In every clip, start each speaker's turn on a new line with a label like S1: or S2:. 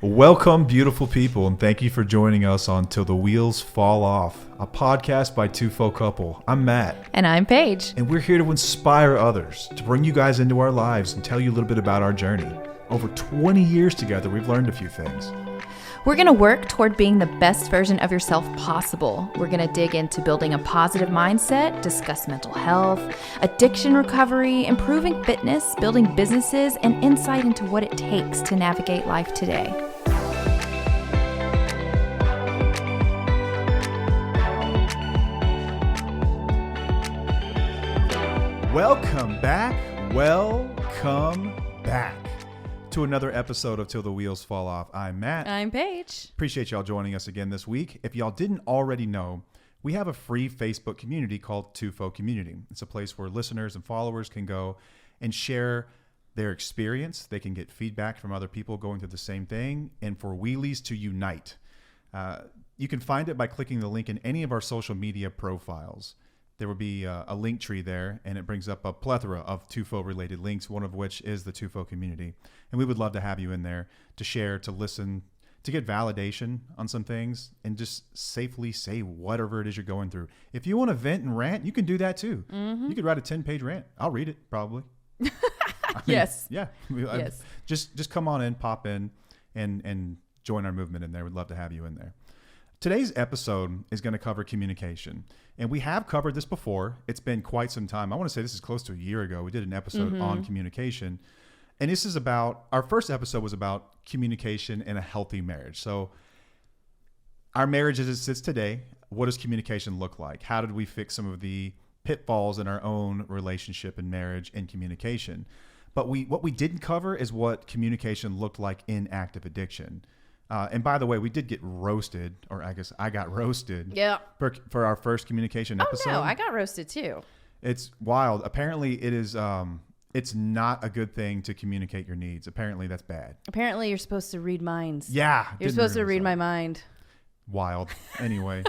S1: Welcome, beautiful people, and thank you for joining us on Till the Wheels Fall Off, a podcast by Two Folk Couple. I'm Matt.
S2: And I'm Paige.
S1: And we're here to inspire others, to bring you guys into our lives and tell you a little bit about our journey. Over 20 years together, we've learned a few things.
S2: We're going to work toward being the best version of yourself possible. We're going to dig into building a positive mindset, discuss mental health, addiction recovery, improving fitness, building businesses, and insight into what it takes to navigate life today.
S1: Welcome back to another episode of Till the Wheels Fall Off. I'm Matt.
S2: I'm Paige.
S1: Appreciate y'all joining us again this week. If y'all didn't already know, we have a free Facebook community called Two Folk Community. It's a place where listeners and followers can go and share their experience. They can get feedback from other people going through the same thing, and for wheelies to unite. You can find it by clicking the link in any of our social media profiles. There will be a link tree there, and it brings up a plethora of TUFO related links, one of which is the TUFO community. And we would love to have you in there to share, to listen, to get validation on some things, and just safely say whatever it is you're going through. If you want to vent and rant, you can do that too. Mm-hmm. You could write a 10-page rant. I'll read it, probably.
S2: Yes.
S1: Yeah.
S2: Yes.
S1: Just come on in, pop in, and join our movement in there. We'd love to have you in there. Today's episode is going to cover communication, and we have covered this before. It's been quite some time. I want to say this is close to a year ago. We did an episode on communication, and this is about, our first episode was about communication in a healthy marriage. So our marriage as it sits today, what does communication look like? How did we fix some of the pitfalls in our own relationship and marriage and communication? But what we didn't cover is what communication looked like in active addiction. And by the way, we did get roasted, or I guess I got roasted.
S2: Yeah.
S1: For our first communication episode.
S2: Oh no, I got roasted too.
S1: It's wild. Apparently, it is. It's not a good thing to communicate your needs. Apparently, that's bad.
S2: Apparently, you're supposed to read minds.
S1: Yeah.
S2: You're supposed to read my mind.
S1: Wild. Anyway.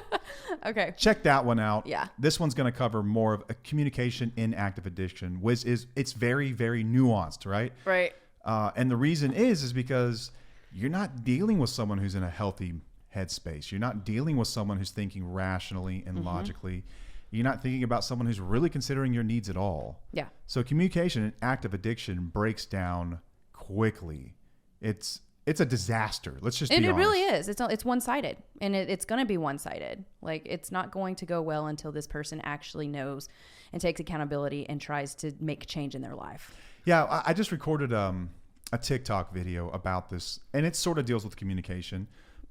S2: Okay.
S1: Check that one out.
S2: Yeah.
S1: This one's going to cover more of a communication in active addiction, which is, it's very, very nuanced, right?
S2: Right.
S1: And the reason is because you're not dealing with someone who's in a healthy headspace. You're not dealing with someone who's thinking rationally and logically. You're not thinking about someone who's really considering your needs at all. Yeah. So communication in active addiction breaks down quickly. It's a disaster. Let's just be honest.
S2: It really is. It's one-sided, and it's going to be one-sided. Like, it's not going to go well until this person actually knows and takes accountability and tries to make change in their life.
S1: Yeah, I just recorded a TikTok video about this, and it sort of deals with communication.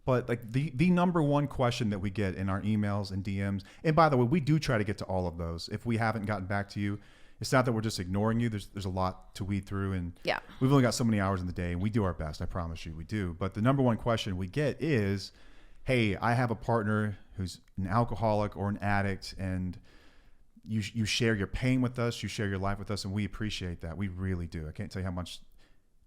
S1: But like the number one question that we get in our emails and DMs, and by the way, we do try to get to all of those. If we haven't gotten back to you, it's not that we're just ignoring you. There's a lot to weed through, and we've only got so many hours in the day, and we do our best. I promise you, we do. But the number one question we get is, hey, I have a partner who's an alcoholic or an addict, and you share your pain with us, you share your life with us, and we appreciate that. We really do. I can't tell you how much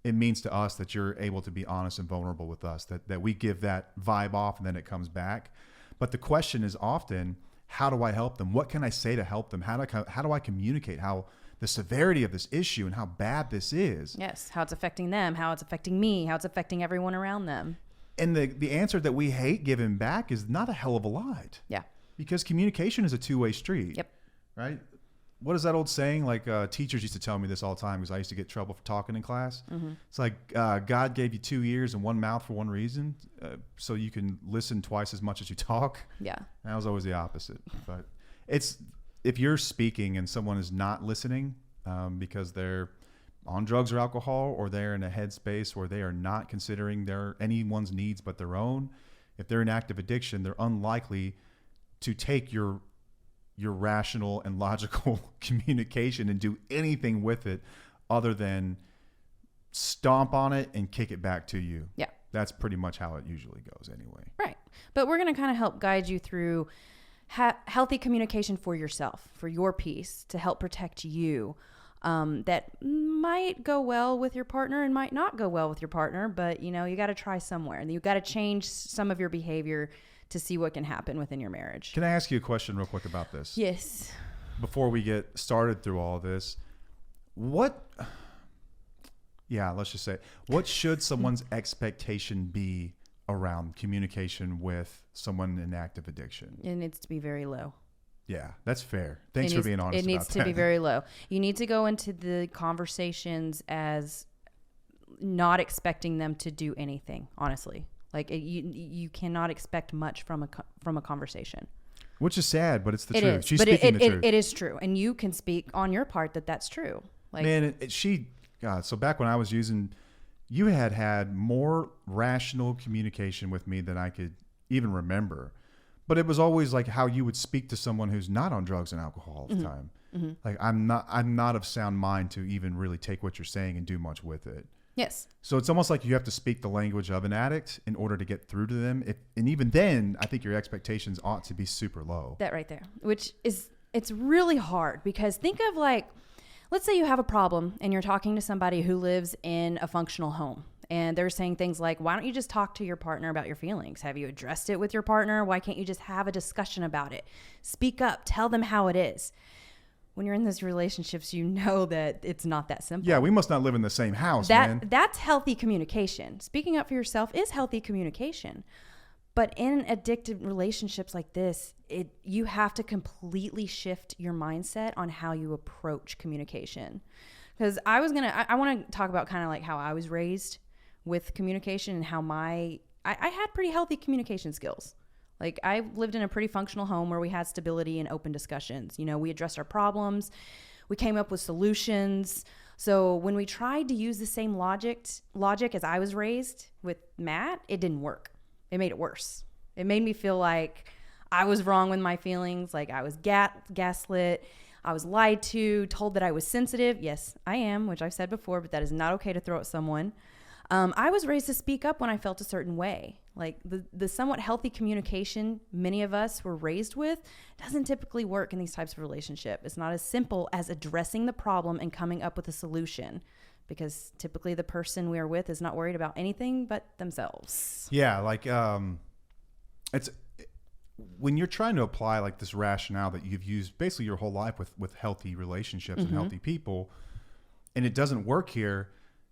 S1: it means to us that you're able to be honest and vulnerable with us, that we give that vibe off and then it comes back. But the question is often, how do I help them? What can I say to help them? How do I communicate how the severity of this issue and how bad this is?
S2: Yes, how it's affecting them, how it's affecting me, how it's affecting everyone around them.
S1: And the answer that we hate giving back is not a hell of a lot. Yeah. Because communication is a two-way street. Yep. Right? What is that old saying? Like teachers used to tell me this all the time because I used to get in trouble for talking in class. Mm-hmm. It's like God gave you 2 ears and one mouth for one reason, so you can listen twice as much as you talk. Yeah. And that was always the opposite. But it's, if you're speaking and someone is not listening because they're on drugs or alcohol, or they're in a headspace where they are not considering anyone's needs but their own, if they're in active addiction, they're unlikely to take your rational and logical communication and do anything with it other than stomp on it and kick it back to you. Yeah. That's pretty much how it usually goes anyway.
S2: Right. But we're going to kind of help guide you through healthy communication for yourself, for your peace, to help protect you. That might go well with your partner and might not go well with your partner, but you got to try somewhere, and you got to change some of your behavior to see what can happen within your marriage.
S1: Can I ask you a question real quick about this?
S2: Yes.
S1: Before we get started through all this, what Yeah, let's just say, what should someone's expectation be around communication with someone in active addiction?
S2: It needs to be very low.
S1: Yeah, that's fair. Thanks for being honest about that.
S2: It needs to be very low. You need to go into the conversations as not expecting them to do anything, honestly. Like you cannot expect much from a conversation.
S1: Which is sad, but it's the truth.
S2: She's speaking the truth. It is true. And you can speak on your part that's true. Like,
S1: man, God, so back when I was using, you had more rational communication with me than I could even remember. But it was always like how you would speak to someone who's not on drugs and alcohol all the time. Mm-hmm. Like I'm not of sound mind to even really take what you're saying and do much with it.
S2: Yes.
S1: So it's almost like you have to speak the language of an addict in order to get through to them. And even then, I think your expectations ought to be super low.
S2: That right there, it's really hard because think of like, let's say you have a problem and you're talking to somebody who lives in a functional home and they're saying things like, why don't you just talk to your partner about your feelings? Have you addressed it with your partner? Why can't you just have a discussion about it? Speak up, tell them how it is. When you're in these relationships, you know that it's not that simple.
S1: Yeah, we must not live in the same house, man.
S2: That's healthy communication. Speaking up for yourself is healthy communication. But in addictive relationships like this, you have to completely shift your mindset on how you approach communication. Because I want to talk about kind of like how I was raised with communication and how I had pretty healthy communication skills. Like I lived in a pretty functional home where we had stability and open discussions. You know, we addressed our problems. We came up with solutions. So when we tried to use the same logic as I was raised with Matt, it didn't work. It made it worse. It made me feel like I was wrong with my feelings, like I was gaslit, I was lied to, told that I was sensitive. Yes, I am, which I've said before, but that is not okay to throw at someone. I was raised to speak up when I felt a certain way. Like the somewhat healthy communication many of us were raised with doesn't typically work in these types of relationship. It's not as simple as addressing the problem and coming up with a solution, because typically the person we are with is not worried about anything but themselves.
S1: Yeah, like it's when you're trying to apply like this rationale that you've used basically your whole life with healthy relationships and healthy people, and it doesn't work here,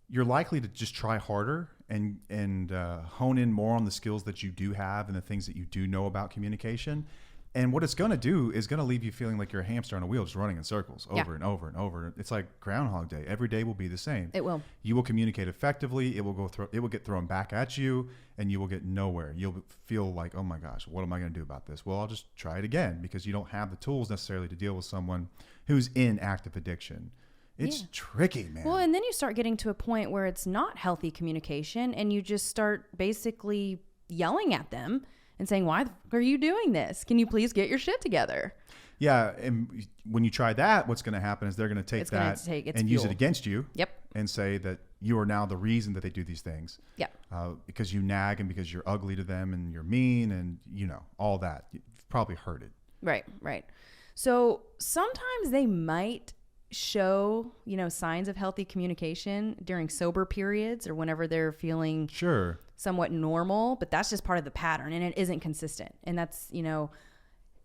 S1: you're likely to just try harder and hone in more on the skills that you do have and the things that you do know about communication. And what it's going to do is going to leave you feeling like you're a hamster on a wheel, just running in circles over and over and over. It's like Groundhog Day. Every day will be the same.
S2: It will.
S1: You will communicate effectively. It will get thrown back at you, and you will get nowhere. You'll feel like, oh my gosh, what am I going to do about this? Well, I'll just try it again, because you don't have the tools necessarily to deal with someone who's in active addiction. It's tricky, man.
S2: Well, and then you start getting to a point where it's not healthy communication, and you just start basically yelling at them and saying, why are you doing this? Can you please get your shit together?
S1: Yeah. And when you try that, what's going to happen is they're going to take that and use it against you.
S2: Yep.
S1: And say that you are now the reason that they do these things.
S2: Yep.
S1: Because you nag and because you're ugly to them and you're mean and, you know, all that. You've probably heard it.
S2: Right, right. So sometimes they might show, you know, signs of healthy communication during sober periods or whenever they're feeling somewhat normal, but that's just part of the pattern and it isn't consistent. And that's, you know,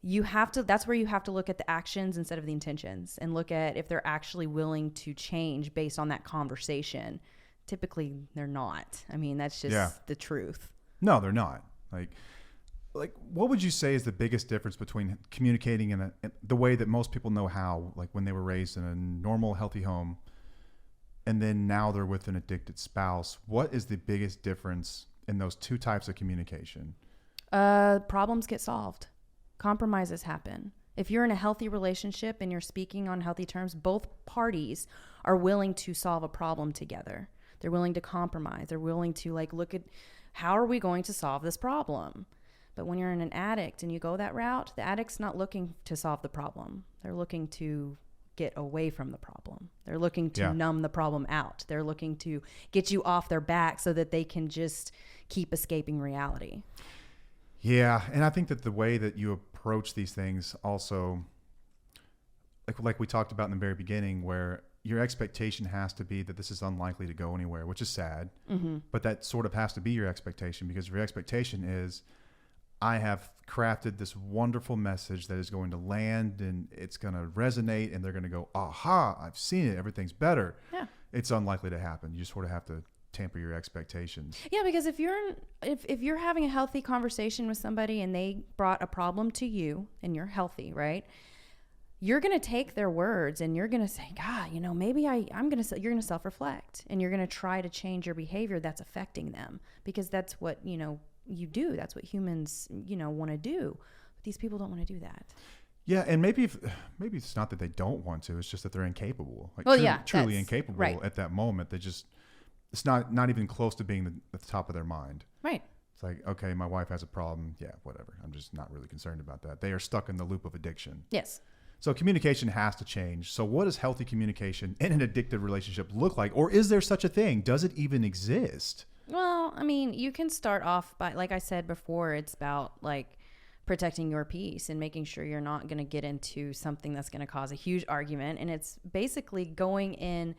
S2: that's where you have to look at the actions instead of the intentions and look at if they're actually willing to change based on that conversation. Typically they're not. I mean, that's just the truth.
S1: No, they're not. Like, what would you say is the biggest difference between communicating in the way that most people know how, like when they were raised in a normal, healthy home, and then now they're with an addicted spouse? What is the biggest difference in those two types of communication?
S2: Problems get solved. Compromises happen. If you're in a healthy relationship and you're speaking on healthy terms, both parties are willing to solve a problem together. They're willing to compromise. They're willing to look at how are we going to solve this problem? But when you're in an addict and you go that route, the addict's not looking to solve the problem. They're looking to get away from the problem. They're looking to numb the problem out. They're looking to get you off their back so that they can just keep escaping reality.
S1: Yeah, and I think that the way that you approach these things also, like we talked about in the very beginning, where your expectation has to be that this is unlikely to go anywhere, which is sad. Mm-hmm. But that sort of has to be your expectation, because your expectation is, I have crafted this wonderful message that is going to land and it's going to resonate and they're going to go, aha, I've seen it. Everything's better.
S2: Yeah.
S1: it's unlikely to happen. You just sort of have to tamper your expectations.
S2: Yeah, because if you're having a healthy conversation with somebody and they brought a problem to you and you're healthy, right? You're going to take their words and you're going to say, God, maybe you're going to self-reflect and you're going to try to change your behavior that's affecting them, because that's what, you do. That's what humans, want to do. But these people don't want to do that.
S1: Yeah. And maybe it's not that they don't want to, it's just that they're incapable. Truly incapable at that moment. It's not even close to being at the top of their mind.
S2: Right.
S1: It's like, okay, my wife has a problem. Yeah, whatever. I'm just not really concerned about that. They are stuck in the loop of addiction.
S2: Yes.
S1: So communication has to change. So what does healthy communication in an addictive relationship look like? Or is there such a thing? Does it even exist?
S2: Well, I mean, you can start off by, like I said before, it's about like protecting your peace and making sure you're not going to get into something that's going to cause a huge argument. And it's basically going in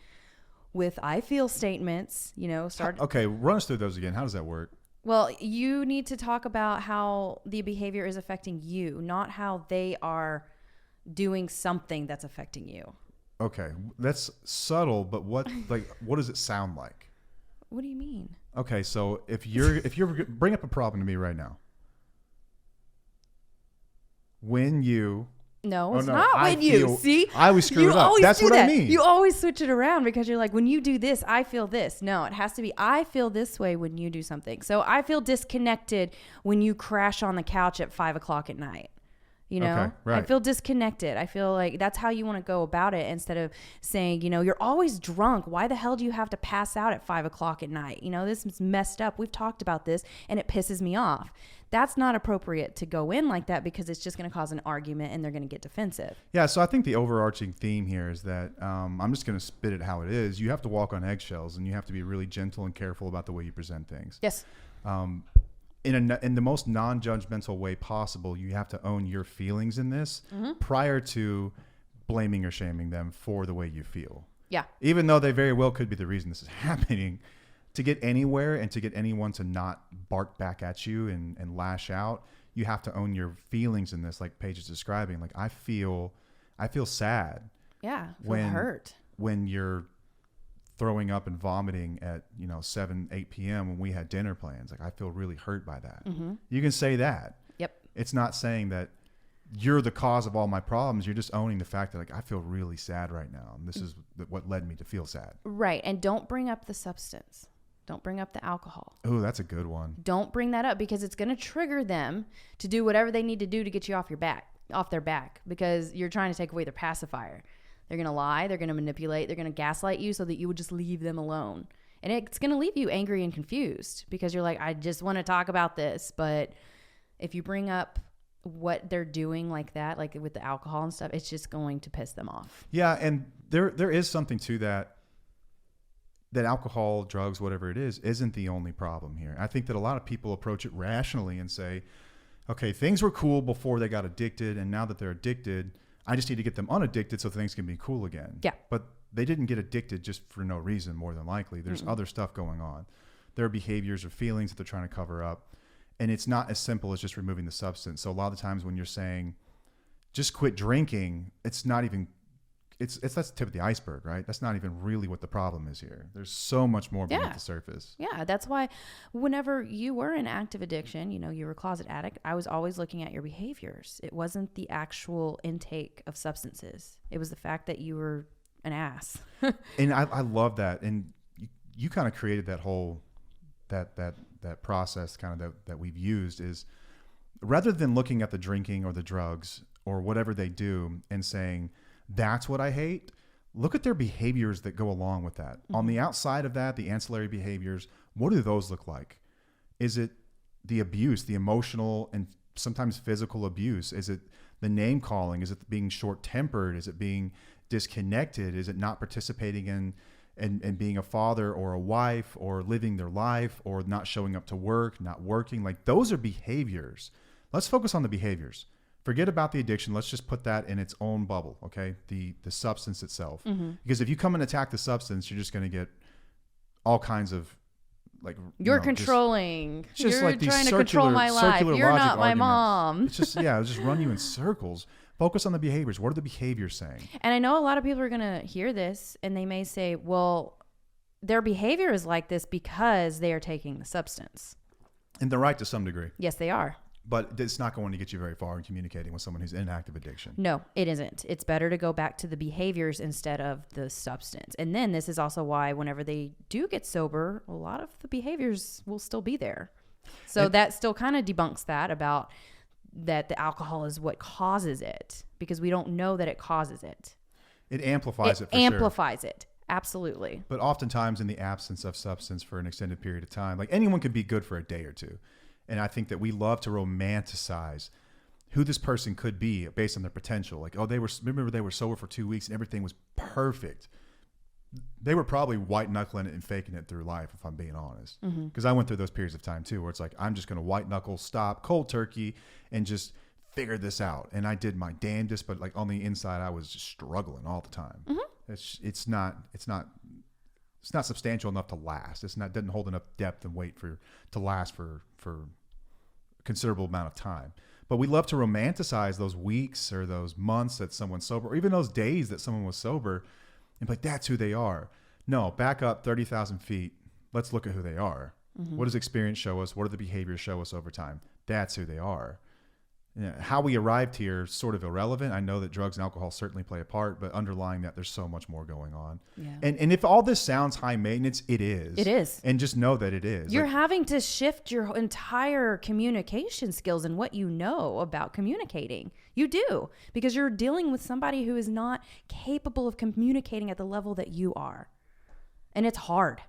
S2: with I feel statements,
S1: Okay, run us through those again. How does that work?
S2: Well, you need to talk about how the behavior is affecting you, not how they are doing something that's affecting you.
S1: Okay, that's subtle, but what does it sound like?
S2: What do you mean?
S1: Okay, so if you're bring up a problem to me right now. When you
S2: No, it's not when you. See?
S1: I always screw it up. That's what I mean.
S2: You always switch it around because you're like, when you do this, I feel this. No, it has to be, I feel this way when you do something. So I feel disconnected when you crash on the couch at 5:00 at night.
S1: Okay, right.
S2: I feel disconnected. I feel like that's how you want to go about it, instead of saying, you're always drunk. Why the hell do you have to pass out at 5:00 at night? This is messed up. We've talked about this and it pisses me off. That's not appropriate to go in like that, because it's just going to cause an argument and they're going to get defensive.
S1: Yeah. So I think the overarching theme here is that I'm just going to spit it how it is. You have to walk on eggshells and you have to be really gentle and careful about the way you present things.
S2: Yes.
S1: In the most non-judgmental way possible, you have to own your feelings in this prior to blaming or shaming them for the way you feel.
S2: Yeah.
S1: Even though they very well could be the reason this is happening. To get anywhere and to get anyone to not bark back at you and lash out, you have to own your feelings in this, like Paige is describing. Like, I feel sad.
S2: Yeah. When hurt.
S1: When you're throwing up and vomiting at 7, 8 p.m. when we had dinner plans. Like, I feel really hurt by that. Mm-hmm. You can say that.
S2: Yep.
S1: It's not saying that you're the cause of all my problems. You're just owning the fact that, like, I feel really sad right now, and this is what led me to feel sad.
S2: Right. And don't bring up the substance. Don't bring up the alcohol.
S1: Oh, that's a good one.
S2: Don't bring that up, because it's going to trigger them to do whatever they need to do to get you off their back, because you're trying to take away their pacifier. They're going to lie. They're going to manipulate. They're going to gaslight you so that you would just leave them alone. And it's going to leave you angry and confused, because you're like, I just want to talk about this. But if you bring up what they're doing like that, like with the alcohol and stuff, it's just going to piss them off.
S1: Yeah. And there is something to that alcohol, drugs, whatever it is, isn't the only problem here. I think that a lot of people approach it rationally and say, okay, things were cool before they got addicted, and now that they're addicted, I just need to get them unaddicted so things can be cool again.
S2: Yeah.
S1: But they didn't get addicted just for no reason, more than likely. There's other stuff going on. There are behaviors or feelings that they're trying to cover up. And it's not as simple as just removing the substance. So a lot of the times when you're saying, just quit drinking, it's not even... It's that's the tip of the iceberg, right? That's not even really what the problem is here. There's so much more beneath the surface.
S2: Yeah, that's why whenever you were in active addiction, you were a closet addict, I was always looking at your behaviors. It wasn't the actual intake of substances. It was the fact that you were an ass.
S1: And I love that. And you kind of created that whole, that process kind of that we've used, is rather than looking at the drinking or the drugs or whatever they do and saying, that's what I hate, look at their behaviors that go along with that. Mm-hmm. On the outside of that, the ancillary behaviors, what do those look like? Is it the abuse, the emotional and sometimes physical abuse? Is it the name calling? Is it being short-tempered? Is it being disconnected? Is it not participating in and being a father or a wife, or living their life, or not showing up to work, not working? Like, those are behaviors. Let's focus on the behaviors. Forget about the addiction. Let's just put that in its own bubble, okay? The substance itself. Mm-hmm. Because if you come and attack the substance, you're just going to get all kinds of, like...
S2: You're controlling.
S1: Just
S2: you're
S1: like these
S2: trying to control my life. You're not my mom.
S1: It's just, it'll just run you in circles. Focus on the behaviors. What are the behaviors saying?
S2: And I know a lot of people are going to hear this and they may say, well, their behavior is like this because they are taking the substance.
S1: And they're right to some degree.
S2: Yes, they are.
S1: But it's not going to get you very far in communicating with someone who's in active addiction.
S2: No, it isn't. It's better to go back to the behaviors instead of the substance. And then this is also why whenever they do get sober, a lot of the behaviors will still be there. So that still kind of debunks that about that the alcohol is what causes it, because we don't know that it causes it.
S1: It amplifies it for
S2: amplifies it. Absolutely.
S1: But oftentimes in the absence of substance for an extended period of time, like anyone could be good for a day or two. And I think that we love to romanticize who this person could be based on their potential. Like, oh, they were sober for 2 weeks and everything was perfect. They were probably white knuckling it and faking it through life, if I'm being honest. Because I went through those periods of time too, where it's like, I'm just going to white knuckle, stop, cold turkey, and just figure this out. And I did my damnedest, but like on the inside, I was just struggling all the time. It's not substantial enough to last. Doesn't hold enough depth and weight to last for a considerable amount of time. But we love to romanticize those weeks or those months that someone's sober, or even those days that someone was sober, and be like, that's who they are. No, back up 30,000 feet. Let's look at who they are. What does experience show us? What do the behaviors show us over time? That's who they are. How we arrived here is sort of irrelevant. I know that drugs and alcohol certainly play a part, but underlying that, there's so much more going on. Yeah. And if all this sounds high maintenance, it is.
S2: It is.
S1: And just know that it is.
S2: You're having to shift your entire communication skills and what you know about communicating. You do, because you're dealing with somebody who is not capable of communicating at the level that you are. And it's hard.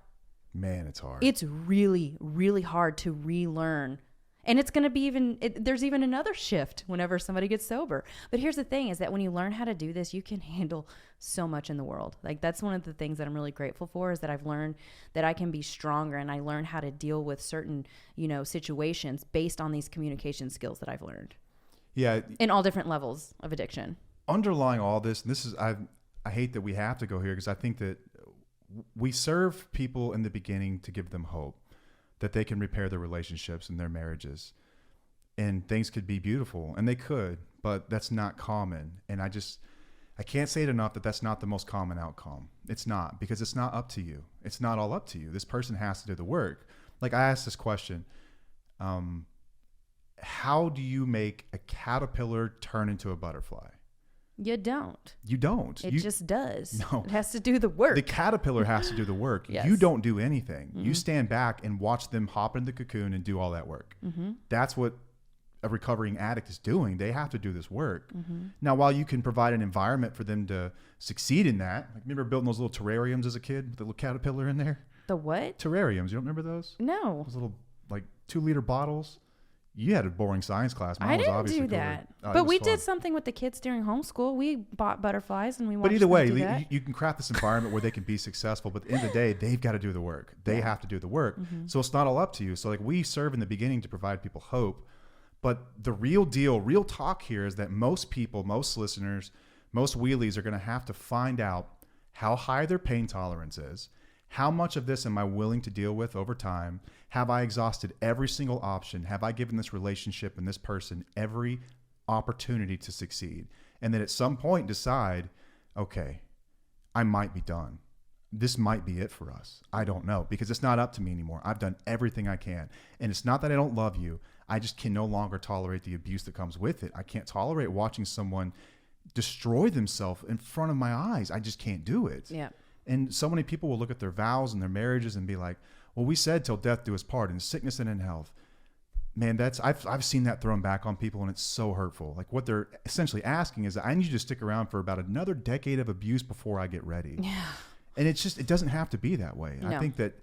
S1: Man, it's hard.
S2: It's really, really hard to relearn. And it's going to be there's even another shift whenever somebody gets sober. But here's the thing is that when you learn how to do this, you can handle so much in the world. Like, that's one of the things that I'm really grateful for, is that I've learned that I can be stronger, and I learn how to deal with certain, situations based on these communication skills that I've learned.
S1: Yeah.
S2: In all different levels of addiction.
S1: Underlying all this, and this is, I hate that we have to go here, because I think that we serve people in the beginning to give them hope that they can repair their relationships and their marriages, and things could be beautiful, and they could, but that's not common. And I can't say it enough that that's not the most common outcome. It's not, because it's not up to you. It's not all up to you. This person has to do the work. Like, I asked this question, how do you make a caterpillar turn into a butterfly?
S2: You don't.
S1: You don't.
S2: It just does.
S1: No.
S2: It has to do the work.
S1: The caterpillar has to do the work.
S2: Yes.
S1: You don't do anything. You stand back and watch them hop in the cocoon and do all that work. That's what a recovering addict is doing. They have to do this work. Now, while you can provide an environment for them to succeed in that, like, remember building those little terrariums as a kid with the little caterpillar in there?
S2: The what?
S1: Terrariums. You don't remember those?
S2: No.
S1: Those little, like, 2-liter bottles. You had a boring science class.
S2: I didn't do that. But we did something with the kids during homeschool. We bought butterflies and we watched them do that. But either way,
S1: you can craft this environment where they can be successful. But at the end of the day, they've got to do the work. They have to do the work. So it's not all up to you. So, like, we serve in the beginning to provide people hope. But the real deal, real talk here is that most people, most listeners, most wheelies are going to have to find out how high their pain tolerance is. How much of this am I willing to deal with over time? Have I exhausted every single option? Have I given this relationship and this person every opportunity to succeed? And then at some point decide, okay, I might be done. This might be it for us. I don't know, because it's not up to me anymore. I've done everything I can. And it's not that I don't love you. I just can no longer tolerate the abuse that comes with it. I can't tolerate watching someone destroy themselves in front of my eyes. I just can't do it.
S2: Yeah.
S1: And so many people will look at their vows and their marriages and be like, well, we said till death do us part, in sickness and in health. Man, I've seen that thrown back on people, and it's so hurtful. Like, what they're essentially asking is, I need you to stick around for about another decade of abuse before I get ready. Yeah. And it doesn't have to be that way. No. I think that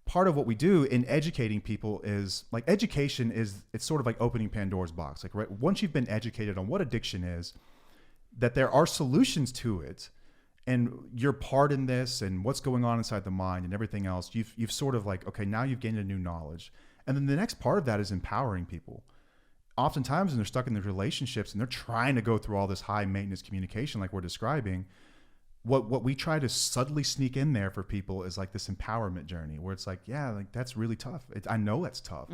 S1: part of what we do in educating people is, like, education it's sort of like opening Pandora's box. Like, right, once you've been educated on what addiction is, that there are solutions to it, and your part in this and what's going on inside the mind and everything else, you've sort of like, okay, now you've gained a new knowledge. And then the next part of that is empowering people. Oftentimes when they're stuck in their relationships and they're trying to go through all this high maintenance communication like we're describing, what we try to subtly sneak in there for people is like this empowerment journey where it's like, yeah, like that's really tough. I know that's tough,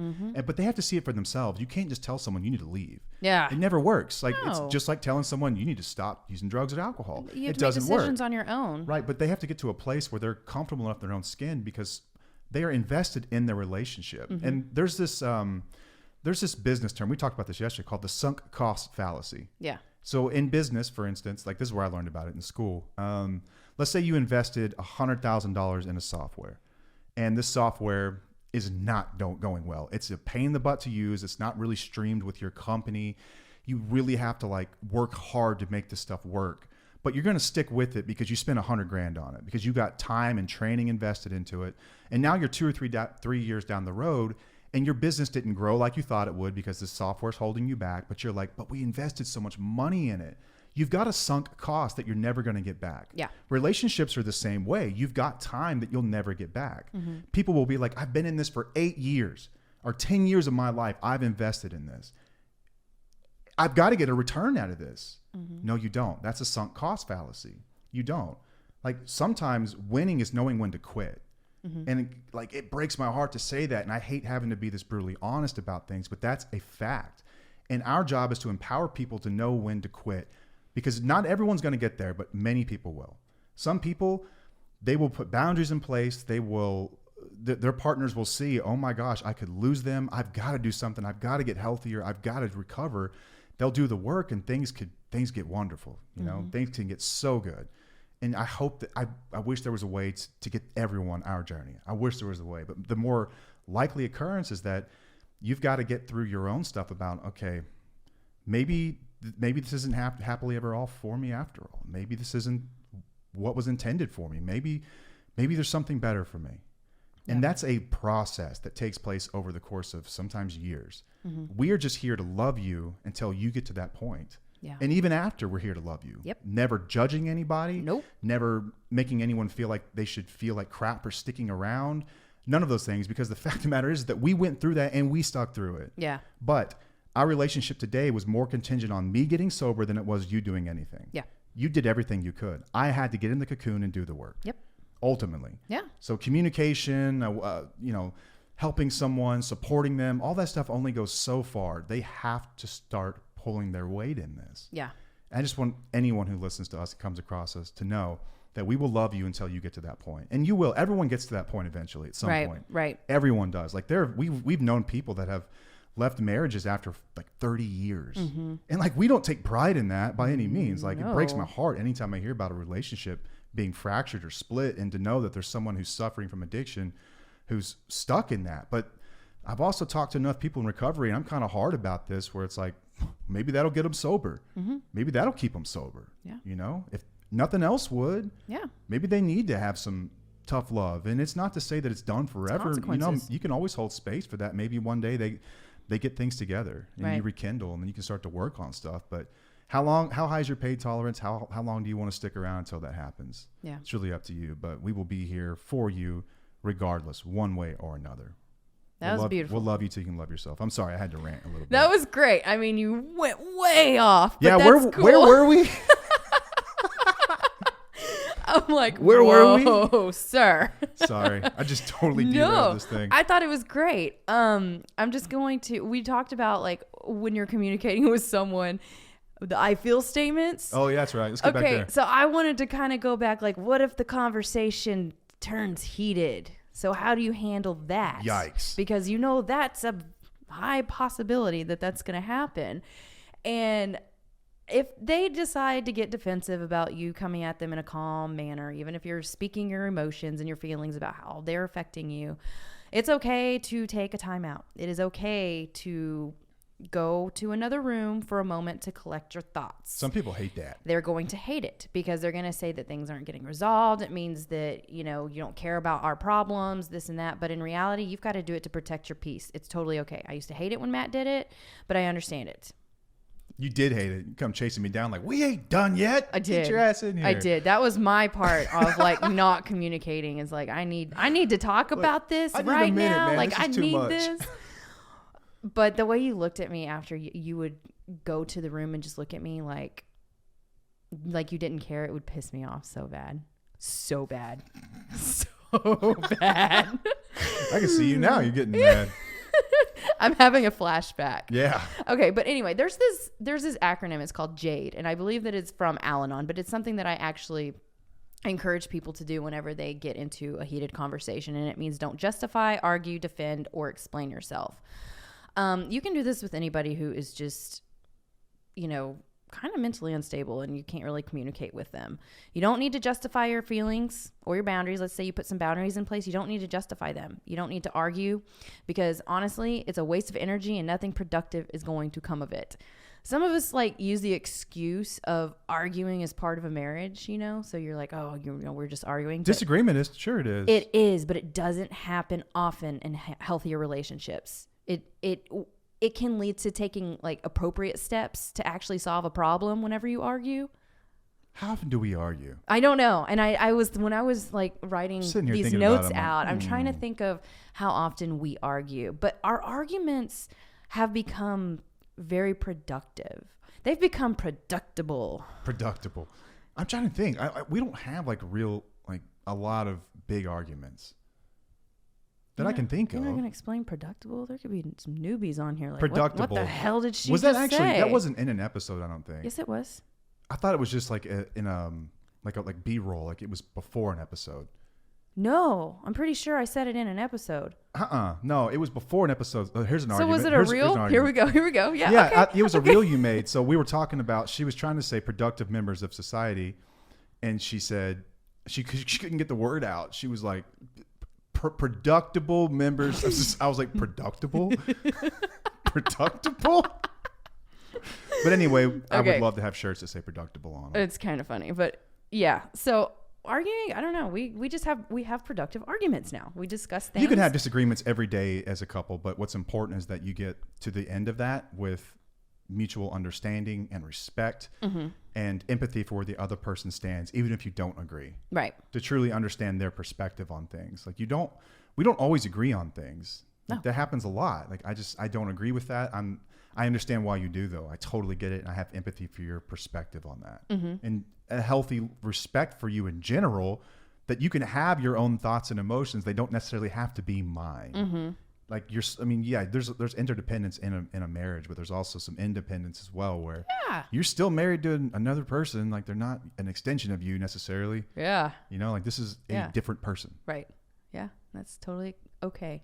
S1: but they have to see it for themselves. You can't just tell someone you need to leave.
S2: Yeah,
S1: it never works. Like it's just like telling someone you need to stop using drugs or alcohol.
S2: You have
S1: it
S2: to
S1: doesn't
S2: make decisions
S1: work.
S2: on your own,
S1: right? But they have to get to a place where they're comfortable enough in their own skin because they are invested in their relationship. And there's this business term, we talked about this yesterday, called the sunk cost fallacy.
S2: Yeah.
S1: So in business, for instance, like this is where I learned about it in school. Let's say you invested $100,000 in a software, and this software is not going well. It's a pain in the butt to use. It's not really streamed with your company. You really have to like work hard to make this stuff work, but you're going to stick with it because you spent $100,000 on it because you got time and training invested into it. And now you're 2 or 3 years down the road, and your business didn't grow like you thought it would because the software's holding you back, but you're like, but we invested so much money in it. You've got a sunk cost that you're never going to get back.
S2: Yeah.
S1: Relationships are the same way. You've got time that you'll never get back. People will be like, I've been in this for 8 years or 10 years of my life. I've invested in this. I've got to get a return out of this. No, you don't. That's a sunk cost fallacy. You don't. Like sometimes winning is knowing when to quit. And like, it breaks my heart to say that. And I hate having to be this brutally honest about things, but that's a fact. And our job is to empower people to know when to quit, because not everyone's going to get there, but many people will. Some people, they will put boundaries in place. They will, their partners will see, oh my gosh, I could lose them. I've got to do something. I've got to get healthier. I've got to recover. They'll do the work, and things get wonderful. You know, things can get so good. And I hope that I wish there was a way to get everyone our journey. I wish there was a way, but the more likely occurrence is that you've got to get through your own stuff about, okay, maybe this isn't happily ever all for me after all. Maybe this isn't what was intended for me. Maybe there's something better for me. Yeah. And that's a process that takes place over the course of sometimes years. We are just here to love you until you get to that point. Yeah. And even after, we're here to love you.
S2: Yep.
S1: Never judging anybody.
S2: Nope.
S1: Never making anyone feel like they should feel like crap for sticking around. None of those things, because the fact of the matter is that we went through that and we stuck through it. Yeah. But our relationship today was more contingent on me getting sober than it was you doing anything. Yeah. You did everything you could. I had to get in the cocoon and do the work. Yep. Ultimately. Yeah. So communication, helping someone, supporting them, all that stuff only goes so far. They have to start pulling their weight in this. Yeah. I just want anyone who listens to us, comes across us, to know that we will love you until you get to that point. And you will. Everyone gets to that point eventually at some point. Right. Everyone does. Like we've known people that have left marriages after like 30 years. And like, we don't take pride in that by any means. Like, it breaks my heart anytime I hear about a relationship being fractured or split, and to know that there's someone who's suffering from addiction who's stuck in that. But I've also talked to enough people in recovery, and I'm kind of hard about this, where it's like, maybe that'll get them sober. Maybe that'll keep them sober. Yeah. You know, if nothing else would, maybe they need to have some tough love. And it's not to say that it's done forever. You know, you can always hold space for that. Maybe one day they get things together and you rekindle, and then you can start to work on stuff. But how high is your pain tolerance? How long do you want to stick around until that happens? Yeah. It's really up to you, but we will be here for you regardless, one way or another.
S2: That was beautiful.
S1: We'll love you till you can love yourself. I'm sorry, I had to rant a little bit.
S2: That was great. I mean, you went way off. But
S1: yeah,
S2: that's cool.
S1: Where were we?
S2: I'm like,
S1: where were we?
S2: Sir.
S1: Sorry, I just totally derailed this thing.
S2: I thought it was great. I'm just going to. We talked about like when you're communicating with someone, the I feel statements.
S1: Oh yeah, that's right. Let's get back there.
S2: So I wanted to kind of go back. Like, what if the conversation turns heated? So how do you handle that?
S1: Yikes.
S2: Because that's a high possibility that that's going to happen. And if they decide to get defensive about you coming at them in a calm manner, even if you're speaking your emotions and your feelings about how they're affecting you, it's okay to take a timeout. It is okay to go to another room for a moment to collect your thoughts.
S1: Some people hate that.
S2: They're going to hate it because they're going to say that things aren't getting resolved. It means that, you don't care about our problems, this and that. But in reality, you've got to do it to protect your peace. It's totally okay. I used to hate it when Matt did it, but I understand it.
S1: You did hate it. You come chasing me down like, we ain't done yet.
S2: I did.
S1: Get your ass in here.
S2: I did. That was my part of like not communicating. Is like, I need to talk about this right now.
S1: Man.
S2: Like, I need
S1: much.
S2: this. But the way you looked at me after you would go to the room and just look at me like, like you didn't care, it would piss me off so bad. So bad. So bad.
S1: I can see you now. You're getting mad.
S2: I'm having a flashback.
S1: Yeah.
S2: Okay, but anyway, there's this acronym. It's called Jade, and I believe that it's from Al-Anon, but it's something that I actually encourage people to do whenever they get into a heated conversation, and it means don't justify, argue, defend, or explain yourself. You can do this with anybody who is just, kind of mentally unstable and you can't really communicate with them. You don't need to justify your feelings or your boundaries. Let's say you put some boundaries in place. You don't need to justify them. You don't need to argue, because honestly, it's a waste of energy and nothing productive is going to come of it. Some of us use the excuse of arguing as part of a marriage, So you're like, oh, we're just arguing.
S1: Disagreement is, sure it is.
S2: It is, but it doesn't happen often in healthier relationships. It can lead to taking appropriate steps to actually solve a problem whenever you argue.
S1: How often do we argue?
S2: I don't know. And when I was writing these notes out, I'm trying to think of how often we argue. But our arguments have become very productive. They've become predictable. I'm trying to think. We don't have a lot of big arguments that I can think of. You're not going to explain predictable? There could be some newbies on here.
S1: Predictable.
S2: What the hell did she
S1: was that
S2: just
S1: actually
S2: say?
S1: That wasn't in an episode, I don't think.
S2: Yes, it was.
S1: I thought it was just in B-roll, like it was before an episode.
S2: No, I'm pretty sure I said it in an episode.
S1: No, it was before an episode. Here's an argument.
S2: So was it a reel? Here we go. Yeah.
S1: Yeah,
S2: okay.
S1: It was a reel you made. So we were talking about, she was trying to say productive members of society, and she said she couldn't get the word out. She was like, productable members of society. I was like, productable? Productable? But anyway, I would love to have shirts that say productable on them.
S2: It's kind of funny, but yeah. So arguing, I don't know. We have productive arguments now. We discuss things.
S1: You can have disagreements every day as a couple, but what's important is that you get to the end of that with mutual understanding and respect and empathy for where the other person stands, even if you don't agree. Right. To truly understand their perspective on things. We don't always agree on things. No. That happens a lot. I don't agree with that. I understand why you do, though. I totally get it, and I have empathy for your perspective on that. And a healthy respect for you in general, that you can have your own thoughts and emotions. They don't necessarily have to be mine. There's interdependence in a marriage, but there's also some independence as well, where you're still married to another person. They're not an extension of you necessarily. Yeah. This is a different person.
S2: Right. Yeah. That's totally okay.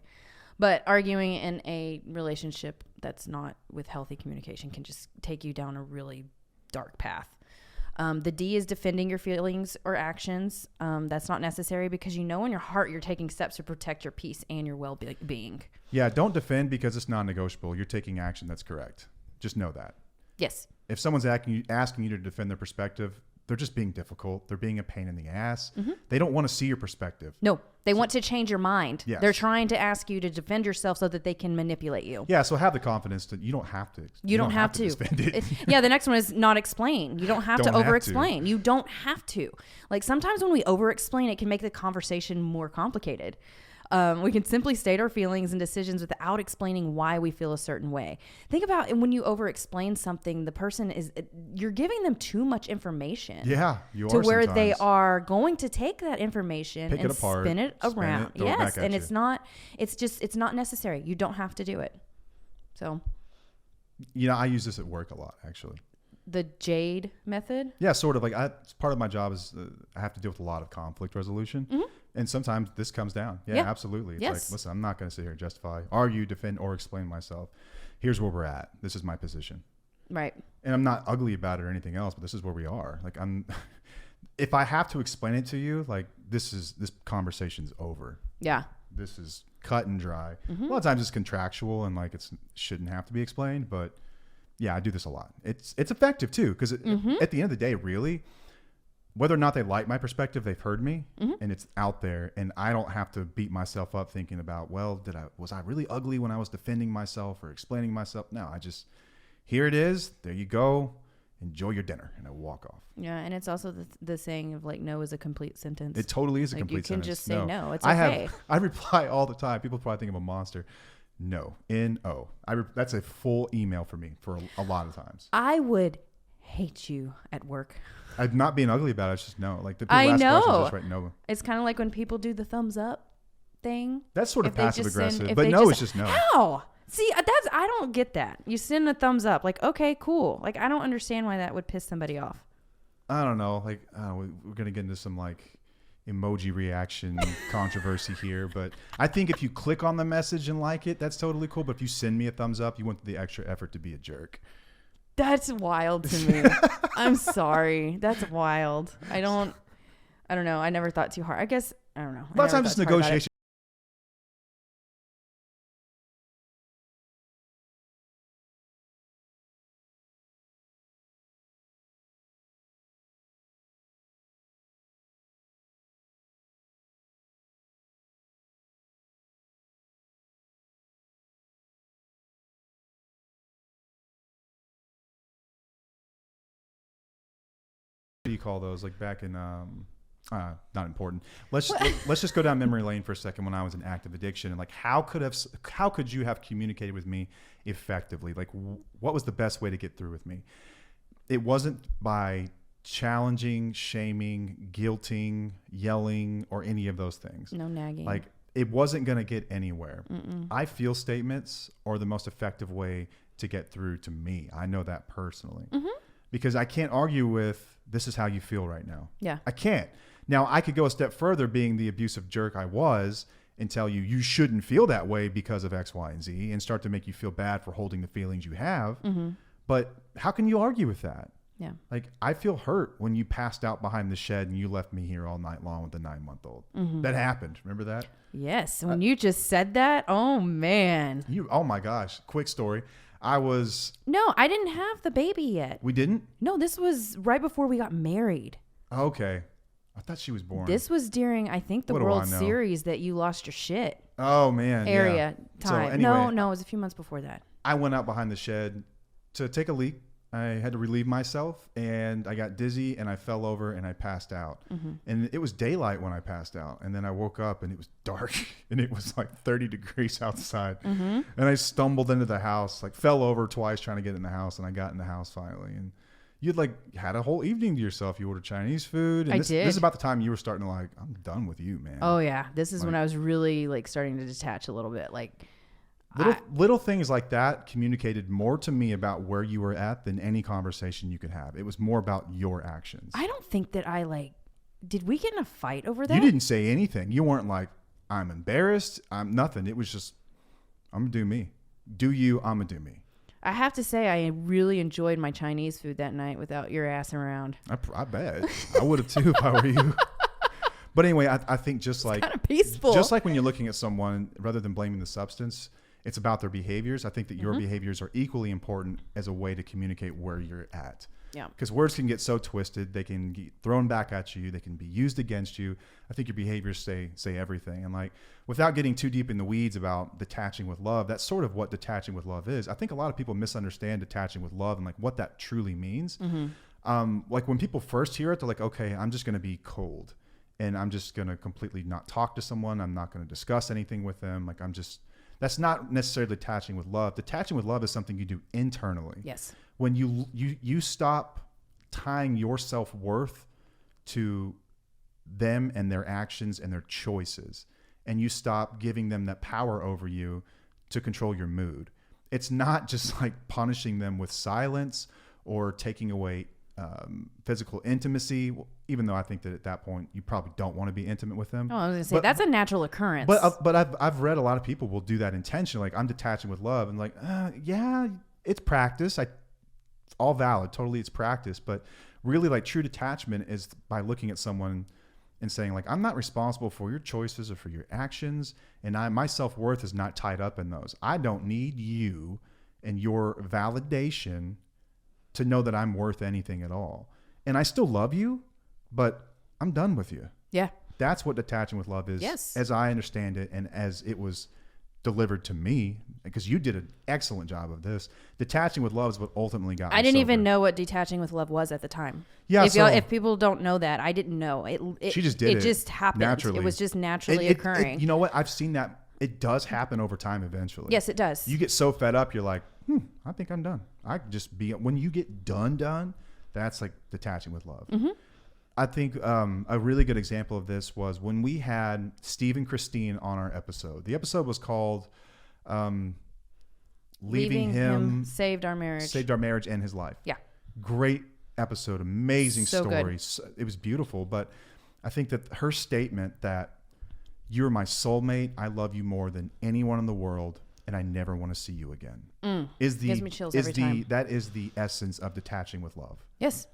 S2: But arguing in a relationship that's not with healthy communication can just take you down a really dark path. The D is defending your feelings or actions. That's not necessary, because in your heart you're taking steps to protect your peace and your well-being.
S1: Yeah, don't defend because it's non-negotiable. You're taking action that's correct. Just know that. Yes. If someone's asking you to defend their perspective, they're just being difficult. They're being a pain in the ass. They don't want to see your perspective.
S2: No, they want to change your mind. Yes. They're trying to ask you to defend yourself so that they can manipulate you.
S1: Yeah, so have the confidence that you don't have to.
S2: You don't have to defend it. Yeah, the next one is not explain. You don't have to over-explain. You don't have to. Sometimes when we over-explain, it can make the conversation more complicated. We can simply state our feelings and decisions without explaining why we feel a certain way. Think about when you over-explain something, the person you're giving them too much information.
S1: Yeah, you are
S2: to where sometimes. They are going to take that information and
S1: apart,
S2: spin it around. Yes, and it's not necessary. You don't have to do it. So,
S1: I use this at work a lot, actually.
S2: The Jade Method?
S1: Yeah, sort of. Part of my job is I have to deal with a lot of conflict resolution. And sometimes this comes down. Yeah, absolutely. It's listen, I'm not going to sit here and justify, argue, defend, or explain myself. Here's where we're at. This is my position. Right. And I'm not ugly about it or anything else, but this is where we are. If I have to explain it to you, this conversation's over. Yeah. This is cut and dry. A lot of times it's contractual and it shouldn't have to be explained, but yeah, I do this a lot. It's effective too, because at the end of the day, really, whether or not they like my perspective, they've heard me, and it's out there, and I don't have to beat myself up thinking about, well, was I really ugly when I was defending myself or explaining myself? No, here it is. There you go. Enjoy your dinner, and I walk off.
S2: Yeah, and it's also the saying of no is a complete sentence.
S1: It totally is a complete sentence.
S2: You can just say no. It's okay.
S1: I reply all the time. People probably think I'm a monster. No, N-O. That's a full email for me for a lot of times.
S2: I would hate you at work.
S1: I'm not being ugly about it. It's just no. Like the people
S2: I
S1: ask
S2: know.
S1: questions, just right no.
S2: It's kind of like when people do the thumbs up thing.
S1: That's sort of passive aggressive, but it's just no.
S2: How? See, I don't get that. You send a thumbs up, like, okay, cool. Like, I don't understand why that would piss somebody off.
S1: I don't know. Like, we're gonna get into some like emoji reaction controversy here, but I think if you click on the message and like it, that's totally cool. But if you send me a thumbs up, you went through the extra effort to be a jerk.
S2: That's wild to me. I'm sorry. That's wild. I don't know. I never thought too hard. I guess, I don't know.
S1: A lot of times it's negotiation. What do you call those? Like back in not important. Let's just go down memory lane for a second. When I was in active addiction, and like how could you have communicated with me effectively? Like what was the best way to get through with me? It wasn't by challenging, shaming, guilting, yelling, or any of those things.
S2: No nagging.
S1: Like it wasn't going to get anywhere. I feel statements are the most effective way to get through to me. I know that personally. Because I can't argue with, this is how you feel right now.
S2: Yeah.
S1: I can't. Now, I could go a step further, being the abusive jerk I was, and tell you, you shouldn't feel that way because of X, Y, and Z, and start to make you feel bad for holding the feelings you have. But how can you argue with that?
S2: Yeah.
S1: Like, I feel hurt when you passed out behind the shed and you left me here all night long with a 9-month-old. That happened. Remember that?
S2: Yes. When you just said that, oh, man.
S1: Oh, my gosh. Quick story.
S2: No, I didn't have the baby yet.
S1: We didn't?
S2: No, this was right before we got married.
S1: Okay. I thought she was born.
S2: This was during, I think, the World Series that you lost your shit.
S1: Oh, man.
S2: Area time.
S1: So anyway,
S2: no, it was a few months before that.
S1: I went out behind the shed to take a leak. I had to relieve myself, and I got dizzy, and I fell over, and I passed out. And it was daylight when I passed out, and then I woke up, and it was dark, and it was like 30 degrees outside. And I stumbled into the house, like fell over twice trying to get in the house, and I got in the house finally. And you'd like had a whole evening to yourself. You ordered Chinese food. And
S2: I
S1: did. This is about the time you were starting to like, I'm done with you, man.
S2: Oh, yeah. This is when I was really like starting to detach a little bit. Like,
S1: Little things like that communicated more to me about where you were at than any conversation you could have. It was more about your actions.
S2: I don't think that did we get in a fight over that?
S1: You didn't say anything. You weren't like, I'm embarrassed. I'm nothing. It was just, I'm going to do me. Do you, I'm going to do me.
S2: I have to say, I really enjoyed my Chinese food that night without your ass around.
S1: I bet. I would have too if I were you. But anyway, I think just like,
S2: kind of peaceful.
S1: Just like when you're looking at someone, rather than blaming the substance, it's about their behaviors. I think that your behaviors are equally important as a way to communicate where you're at.
S2: Yeah.
S1: Because words can get so twisted. They can get thrown back at you. They can be used against you. I think your behaviors say everything. And like, without getting too deep in the weeds about detaching with love, that's sort of what detaching with love is. I think a lot of people misunderstand detaching with love and like what that truly means. Like when people first hear it, they're like, okay, I'm just going to be cold and I'm just going to completely not talk to someone. I'm not going to discuss anything with them. Like that's not necessarily detaching with love. Detaching with love is something you do internally.
S2: Yes.
S1: When you stop tying your self-worth to them and their actions and their choices, and you stop giving them that power over you to control your mood. It's not just like punishing them with silence or taking away physical intimacy, even though I think that at that point you probably don't want to be intimate with them.
S2: Oh, I was gonna say that's a natural occurrence.
S1: But I've read a lot of people will do that intentionally. Like, I'm detaching with love, and like, yeah, it's practice. It's all valid, totally, it's practice. But really, like, true detachment is by looking at someone and saying, like, I'm not responsible for your choices or for your actions, and my self-worth is not tied up in those. I don't need you and your validation to know that I'm worth anything at all. And I still love you, but I'm done with you.
S2: Yeah.
S1: That's what detaching with love is,
S2: yes,
S1: as I understand it and as it was delivered to me, because you did an excellent job of this. Detaching with love is what ultimately got me
S2: I didn't
S1: sober.
S2: even know what detaching with love was at the time.
S1: Yeah.
S2: If people don't know that, I didn't know. She just did it. It just happened.
S1: Naturally.
S2: It was just naturally occurring.
S1: You know what? I've seen that. It does happen over time eventually.
S2: Yes, it does.
S1: You get so fed up, you're like, I think I'm done. I could just be, when you get done, That's like detaching with love.
S2: Mm-hmm.
S1: I think a really good example of this was when we had Steve and Christine on our episode. The episode was called Leaving Him
S2: Saved Our Marriage.
S1: Saved Our Marriage and His Life.
S2: Yeah.
S1: Great episode. Amazing
S2: So
S1: story. It was beautiful. But I think that her statement that you're my soulmate, I love you more than anyone in the world, and I never want to see you again. Gives me chills every time. That is the essence of detaching with love.
S2: Yes.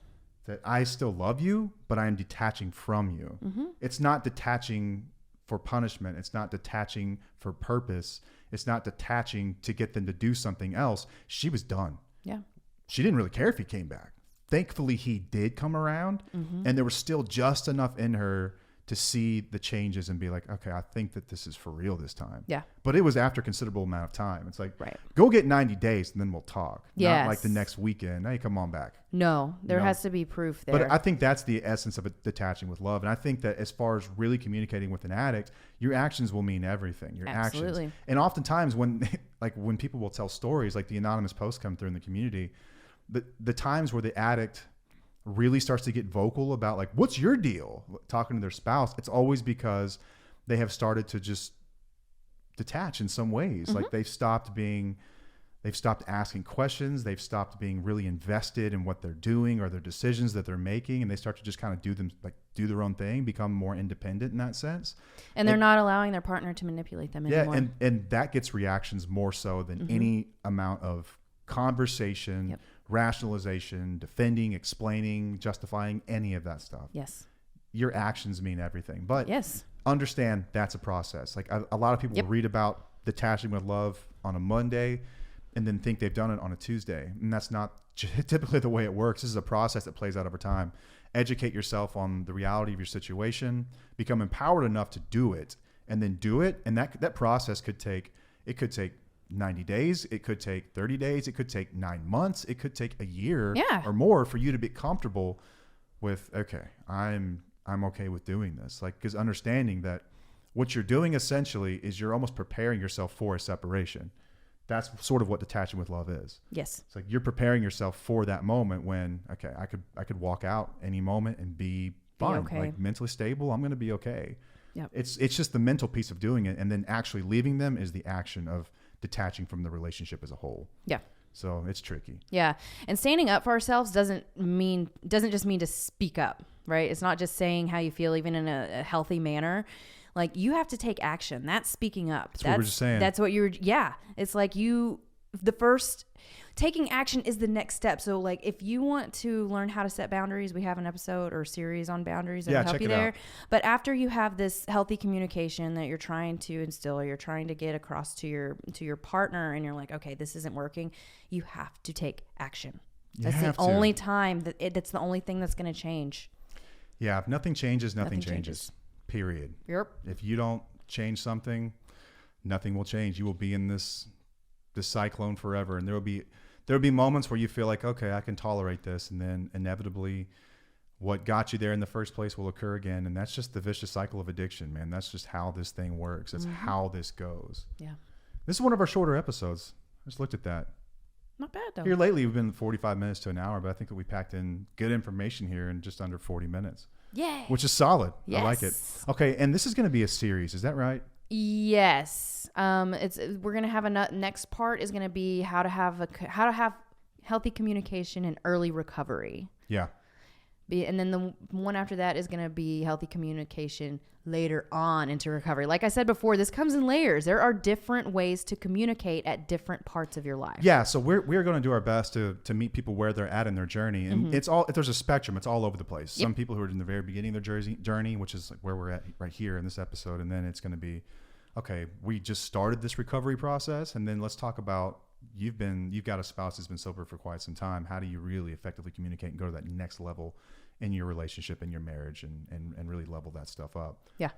S1: That I still love you, but I am detaching from you. Mm-hmm. It's not detaching for punishment. It's not detaching for purpose. It's not detaching to get them to do something else. She was done.
S2: Yeah.
S1: She didn't really care if he came back. Thankfully, he did come around, and there was still just enough in her to see the changes and be like, okay, I think that this is for real this time.
S2: Yeah.
S1: But it was after a considerable amount of time. It's like, go get 90 days and then we'll talk.
S2: Yes.
S1: Not like the next weekend. Hey, come on back.
S2: No, there has to be proof there.
S1: But I think that's the essence of detaching with love. And I think that as far as really communicating with an addict, your actions will mean everything. Your actions. And oftentimes when people will tell stories, like the anonymous posts come through in the community, the times where the addict really starts to get vocal about like, what's your deal? Talking to their spouse, it's always because they have started to just detach in some ways. Like they've stopped asking questions. They've stopped being really invested in what they're doing or their decisions that they're making. And they start to just kind of do their own thing, become more independent in that sense.
S2: And they're not allowing their partner to manipulate them anymore.
S1: Yeah. And that gets reactions more so than any amount of conversation, rationalization, defending, explaining, justifying, any of that stuff.
S2: Yes.
S1: Your actions mean everything. But understand that's a process. Like a lot of people will read about detaching with love on a Monday and then think they've done it on a Tuesday. And that's not typically the way it works. This is a process that plays out over time. Educate yourself on the reality of your situation, become empowered enough to do it, and then do it. And that process could take 90 days. It could take 30 days. It could take 9 months. It could take a year or more for you to be comfortable with, okay, I'm okay with doing this. Like, because understanding that what you're doing essentially is you're almost preparing yourself for a separation. That's sort of what detaching with love is.
S2: Yes.
S1: It's like you're preparing yourself for that moment when, okay, I could walk out any moment and be fine, okay. Like mentally stable. I'm going to be okay. Yep. It's just the mental piece of doing it. And then actually leaving them is the action of detaching from the relationship as a whole. Yeah. So it's tricky.
S2: Yeah. And standing up for ourselves doesn't just mean to speak up, right? It's not just saying how you feel, even in a healthy manner. Like, you have to take action. That's speaking up.
S1: That's what we're just saying.
S2: That's what it's like taking action is the next step. So like, if you want to learn how to set boundaries, we have an episode or series on boundaries that will help you there. Out. But after you have this healthy communication that you're trying to instill, or you're trying to get across to your partner, and you're like, okay, this isn't working, you have to take action. That's the only time that's the only thing that's going to change.
S1: Yeah. If nothing changes, nothing changes. Period.
S2: Yep.
S1: If you don't change something, nothing will change. You will be in this cyclone forever, and there will be moments where you feel like, okay, I can tolerate this, and then inevitably what got you there in the first place will occur again. And that's just the vicious cycle of addiction, man. That's just how this thing works. That's how this goes. Yeah. This is one of our shorter episodes. I just looked at that.
S2: Not bad though.
S1: Here lately we've been 45 minutes to an hour, but I think that we packed in good information here in just under 40 minutes.
S2: Yeah.
S1: Which is solid. Yes. I like it. Okay. And this is going to be a series. Is that right?
S2: Yes. We're going to have next part is going to be how to have healthy communication and early recovery. Yeah. And then the one after that is going to be healthy communication later on into recovery. Like I said before, this comes in layers. There are different ways to communicate at different parts of your life.
S1: Yeah. So we're going to do our best to meet people where they're at in their journey. And there's a spectrum. It's all over the place. Yep. Some people who are in the very beginning of their journey, which is like where we're at right here in this episode. And then it's going to be, okay, we just started this recovery process. And then let's talk about, you've got a spouse who's been sober for quite some time. How do you really effectively communicate and go to that next level in your relationship, in your marriage, and really level that stuff up? Yeah.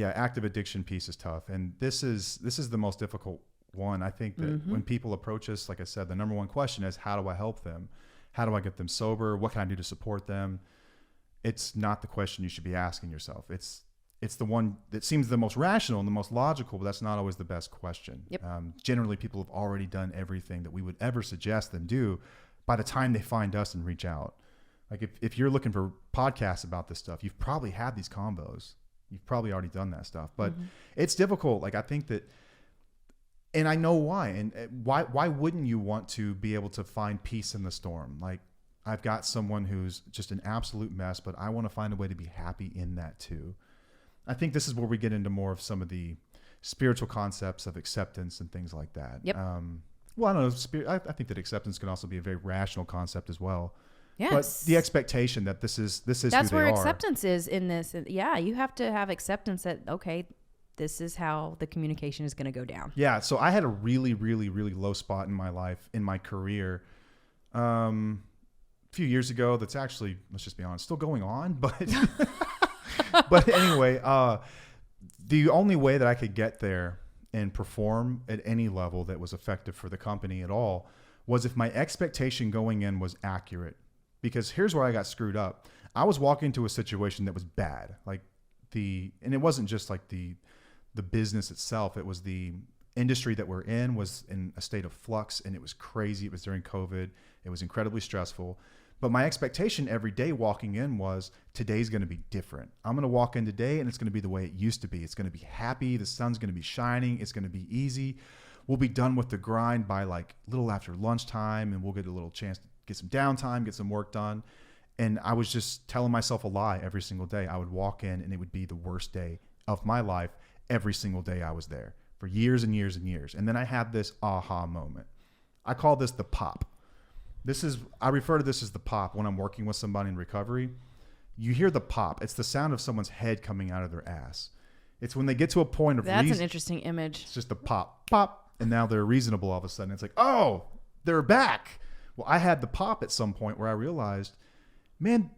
S1: Active addiction piece is tough. And this is the most difficult one. I think that when people approach us, like I said, the number one question is, how do I help them? How do I get them sober? What can I do to support them? It's not the question you should be asking yourself. It's the one that seems the most rational and the most logical, but that's not always the best question. Yep. Generally, people have already done everything that we would ever suggest them do, by the time they find us and reach out. Like if you're looking for podcasts about this stuff, you've probably had these combos. You've probably already done that stuff, but it's difficult. Like I think that, and I know why, and why wouldn't you want to be able to find peace in the storm? Like I've got someone who's just an absolute mess, but I want to find a way to be happy in that too. I think this is where we get into more of some of the spiritual concepts of acceptance and things like that.
S2: Yep.
S1: Well, I don't know. I think that acceptance can also be a very rational concept as well.
S2: Yes.
S1: But the expectation that this is
S2: that's
S1: who they
S2: where
S1: are.
S2: acceptance is in this. Yeah, you have to have acceptance that, okay, this is how the communication is going to go down.
S1: Yeah. So I had a really, really, really low spot in my life, in my career, a few years ago. That's actually, let's just be honest, still going on. But but anyway, the only way that I could get there and perform at any level that was effective for the company at all was if my expectation going in was accurate. Because here's where I got screwed up. I was walking into a situation that was bad. And it wasn't just like the business itself. It was the industry that we're in was in a state of flux, and it was crazy. It was during COVID. It was incredibly stressful. But my expectation every day walking in was today's going to be different. I'm going to walk in today and it's going to be the way it used to be. It's going to be happy. The sun's going to be shining. It's going to be easy. We'll be done with the grind by like a little after lunchtime, and we'll get a little chance to get some downtime, get some work done. And I was just telling myself a lie every single day. I would walk in and it would be the worst day of my life every single day I was there for years and years and years. And then I had this aha moment. I call this the pop. I refer to this as the pop when I'm working with somebody in recovery. You hear the pop. It's the sound of someone's head coming out of their ass. It's when they get to a point of
S2: That's an interesting image.
S1: It's just the pop, pop. And now they're reasonable all of a sudden. It's like, oh, they're back. Well, I had the pop at some point where I realized, man,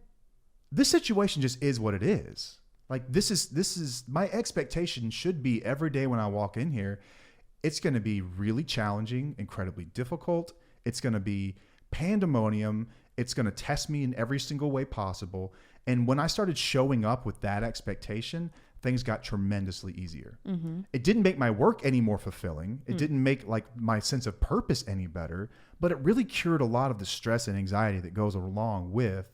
S1: this situation just is what it is. Like this is my expectation should be every day when I walk in here, it's going to be really challenging, incredibly difficult. It's going to be pandemonium. It's going to test me in every single way possible. And when I started showing up with that expectation, things got tremendously easier. Mm-hmm. It didn't make my work any more fulfilling. It didn't make like my sense of purpose any better, but it really cured a lot of the stress and anxiety that goes along with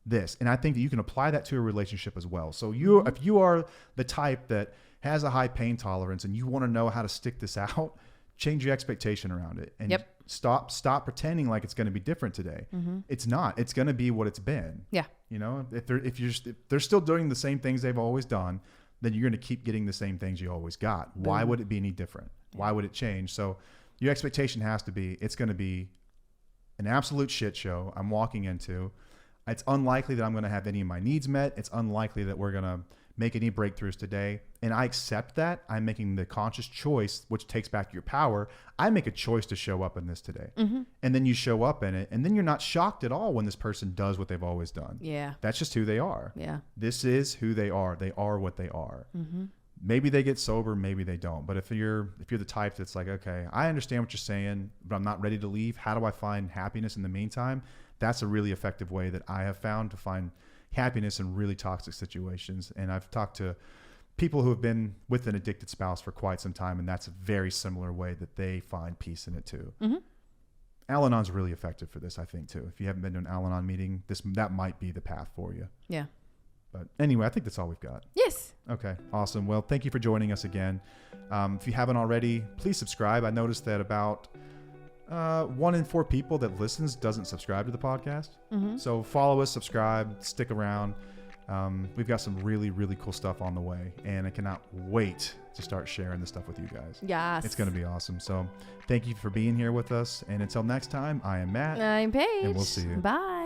S1: this. And I think that you can apply that to a relationship as well. So if you are the type that has a high pain tolerance and you want to know how to stick this out, change your expectation around it and stop pretending like it's going to be different today. Mm-hmm. It's not. It's going to be what it's been. Yeah. You know, if they're still doing the same things they've always done, then you're going to keep getting the same things you always got. Boom. Why would it be any different? Why would it change? So your expectation has to be, it's going to be an absolute shit show I'm walking into. It's unlikely that I'm going to have any of my needs met. It's unlikely that we're going to make any breakthroughs today. And I accept that. I'm making the conscious choice, which takes back your power. I make a choice to show up in this today. Mm-hmm. And then you show up in it. And then you're not shocked at all when this person does what they've always done. Yeah. That's just who they are. Yeah. This is who they are. They are what they are. Mm-hmm. Maybe they get sober, maybe they don't. But if you're the type that's like, okay, I understand what you're saying, but I'm not ready to leave. How do I find happiness in the meantime? That's a really effective way that I have found to find happiness in really toxic situations. And I've talked to people who have been with an addicted spouse for quite some time, and that's a very similar way that they find peace in it too. Mm-hmm. Al-Anon's really effective for this, I think, too. If you haven't been to an Al-Anon meeting, that might be the path for you. Yeah. But anyway, I think that's all we've got. Yes. Okay, awesome. Well, thank you for joining us again. If you haven't already, please subscribe. I noticed that about 1 in 4 people that listens doesn't subscribe to the podcast. Mm-hmm. So follow us, subscribe, stick around. We've got some really, really cool stuff on the way, and I cannot wait to start sharing this stuff with you guys. Yes. It's going to be awesome. So thank you for being here with us. And until next time, I am Matt.
S2: I'm Paige.
S1: And we'll see you.
S2: Bye.